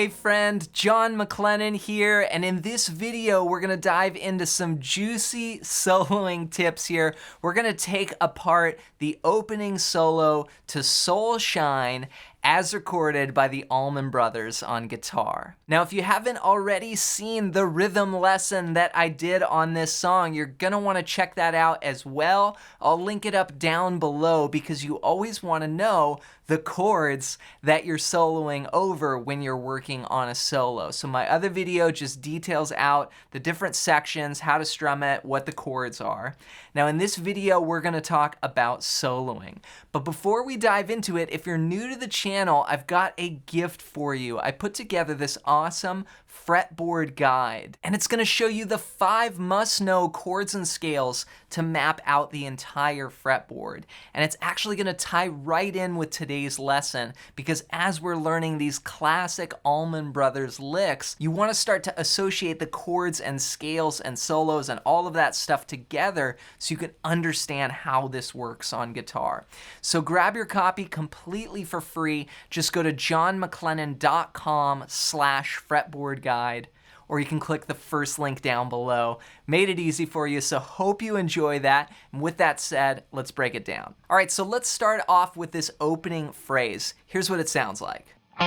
Hey friend, John McLennan here, and in this video we're gonna dive into some juicy soloing tips here. We're gonna take apart the opening solo to Soulshine as recorded by the Allman Brothers on guitar. Now, if you haven't already seen the rhythm lesson that I did on this song, you're gonna wanna check that out as well. I'll link it up down below because you always wanna know the chords that you're soloing over when you're working on a solo. So my other video just details out the different sections, how to strum it, what the chords are. Now in this video, we're gonna talk about soloing. But before we dive into it, if you're new to the channel, I've got a gift for you. I put together this awesome fretboard guide, and it's gonna show you the 5 must-know chords and scales to map out the entire fretboard. And it's actually gonna tie right in with today's lesson, because as we're learning these classic Allman Brothers licks, you wanna start to associate the chords and scales and solos and all of that stuff together so you can understand how this works on guitar. So grab your copy completely for free. Just go to johnmclennan.com/fretboardguide, or you can click the first link down below. Made it easy for you, so hope you enjoy that. And with that said, let's break it down. All right, so let's start off with this opening phrase. Here's what it sounds like. All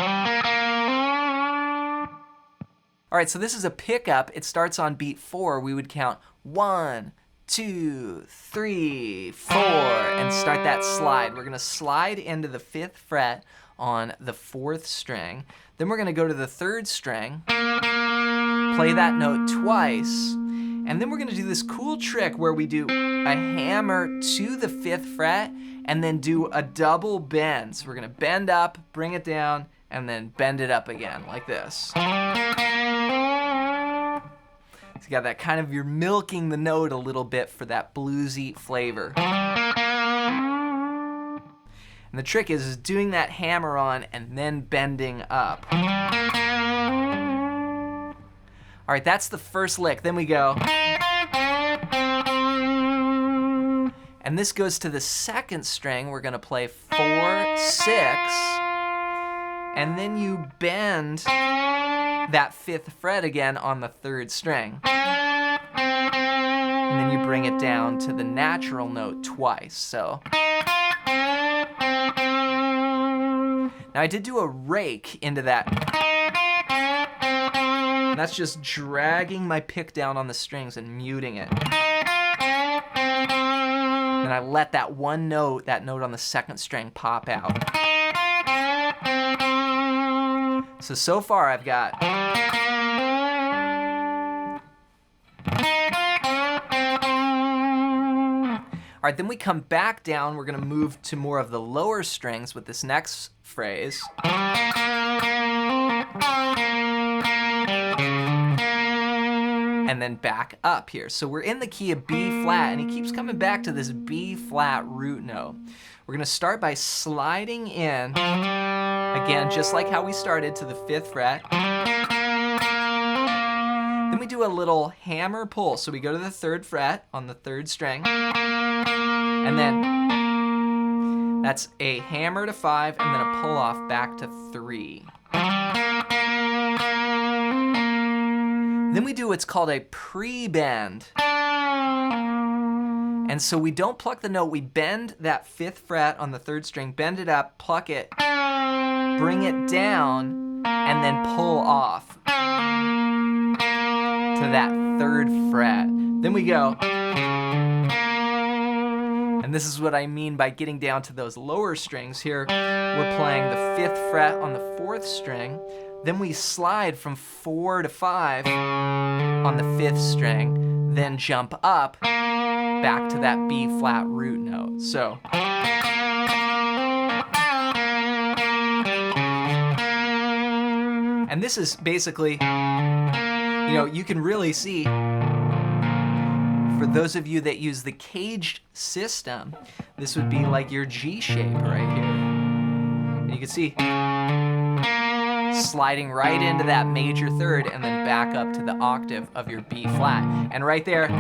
right, so this is a pickup. It starts on beat 4. We would count 1, 2, 3, 4, and start that slide. We're gonna slide into the 5th fret on the 4th string. Then we're gonna go to the 3rd string, play that note twice, and then we're gonna do this cool trick where we do a hammer to the 5th fret and then do a double bend. So we're gonna bend up, bring it down, and then bend it up again, like this. So you got that kind of, you're milking the note a little bit for that bluesy flavor. And the trick is doing that hammer on and then bending up. All right, that's the first lick. Then we go. And this goes to the 2nd string. We're gonna play 4, 6, and then you bend that 5th fret again on the 3rd string. And then you bring it down to the natural note twice, so. Now I did do a rake into that. And that's just dragging my pick down on the strings and muting it. And I let that one note, that note on the 2nd string, pop out. So far I've got. All right, then we come back down. We're gonna move to more of the lower strings with this next phrase. And then back up here. So we're in the key of B flat, and he keeps coming back to this B flat root note. We're gonna start by sliding in, again, just like how we started, to the 5th fret. Then we do a little hammer pull. So we go to the 3rd fret on the 3rd string, and then that's a hammer to 5, and then a pull off back to 3. Then we do what's called a pre-bend. And so we don't pluck the note, we bend that 5th fret on the 3rd string, bend it up, pluck it, bring it down, and then pull off to that 3rd fret. Then we go. And this is what I mean by getting down to those lower strings here. We're playing the 5th fret on the 4th string. Then we slide from 4 to 5 on the 5th string, then jump up back to that B flat root note. So. And this is basically, you can really see, for those of you that use the caged system, this would be like your G shape right here. And you can see, sliding right into that major 3rd and then back up to the octave of your B flat. And right there, the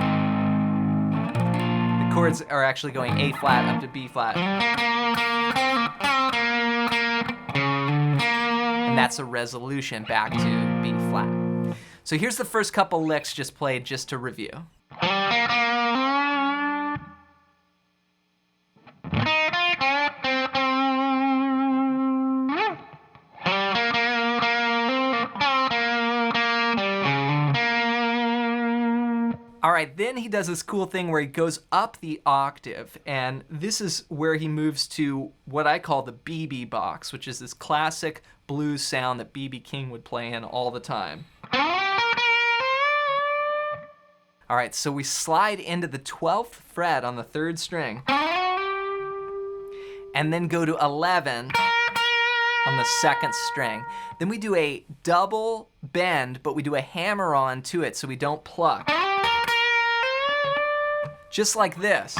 chords are actually going A flat up to B flat. And and that's a resolution back to B flat. So here's the first couple licks just played just to review. All right, then he does this cool thing where he goes up the octave, and this is where he moves to what I call the BB box, which is this classic blues sound that B.B. King would play in all the time. All right, so we slide into the 12th fret on the 3rd string, and then go to 11 on the 2nd string. Then we do a double bend, but we do a hammer-on to it so we don't pluck. Just like this.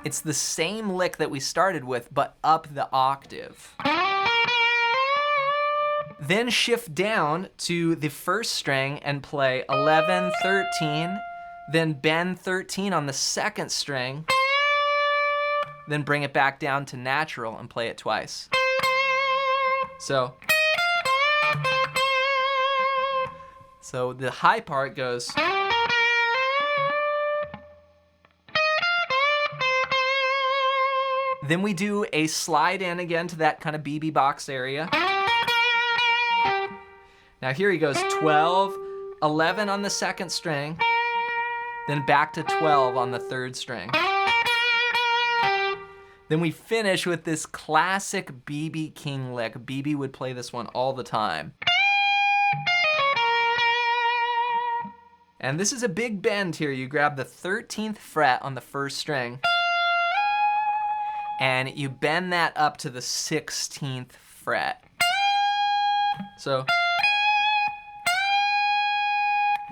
It's the same lick that we started with, but up the octave. Then shift down to the 1st string and play 11, 13, then bend 13 on the 2nd string, then bring it back down to natural and play it twice. So the high part goes. Then we do a slide in again to that kind of BB box area. Now here he goes 12, 11 on the 2nd string, then back to 12 on the 3rd string. Then we finish with this classic B.B. King lick. B.B. would play this one all the time. And this is a big bend here. You grab the 13th fret on the 1st string, and you bend that up to the 16th fret. So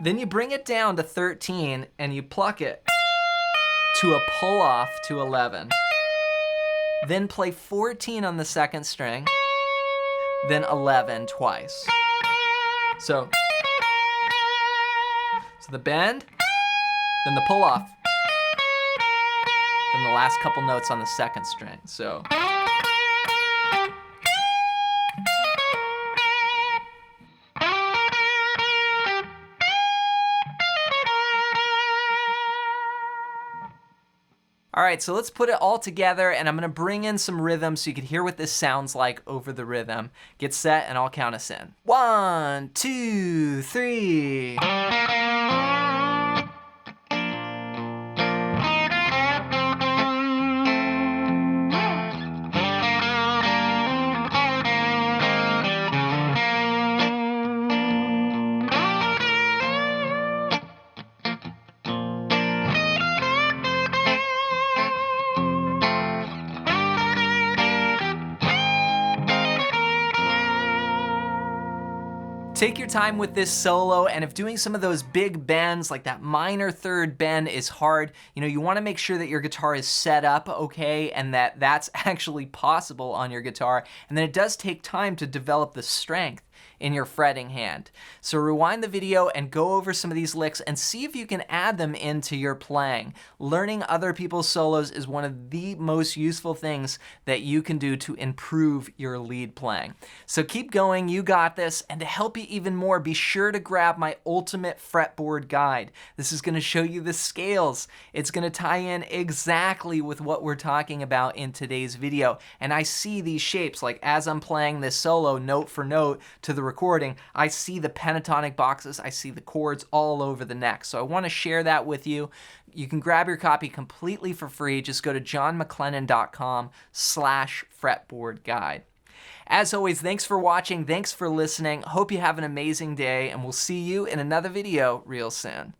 then you bring it down to 13 and you pluck it to a pull off to 11. Then play 14 on the 2nd string, then 11 twice. So the bend, then the pull off, then the last couple notes on the 2nd string. So all right, so let's put it all together, and I'm gonna bring in some rhythm so you can hear what this sounds like over the rhythm. Get set, and I'll count us in. 1, 2, 3. Take your time with this solo, and if doing some of those big bends, like that minor 3rd bend is hard, you wanna make sure that your guitar is set up okay, and that that's actually possible on your guitar, and then it does take time to develop the strength in your fretting hand. So rewind the video and go over some of these licks and see if you can add them into your playing. Learning other people's solos is one of the most useful things that you can do to improve your lead playing. So keep going, you got this, and to help you even more, be sure to grab my ultimate fretboard guide. This is gonna show you the scales. It's gonna tie in exactly with what we're talking about in today's video. And I see these shapes, like as I'm playing this solo note for note to the recording, I see the pentatonic boxes, I see the chords all over the neck. So I want to share that with you. You can grab your copy completely for free. Just go to johnmclennan.com/fretboard guide. As always, thanks for watching, thanks for listening. Hope you have an amazing day, and we'll see you in another video real soon.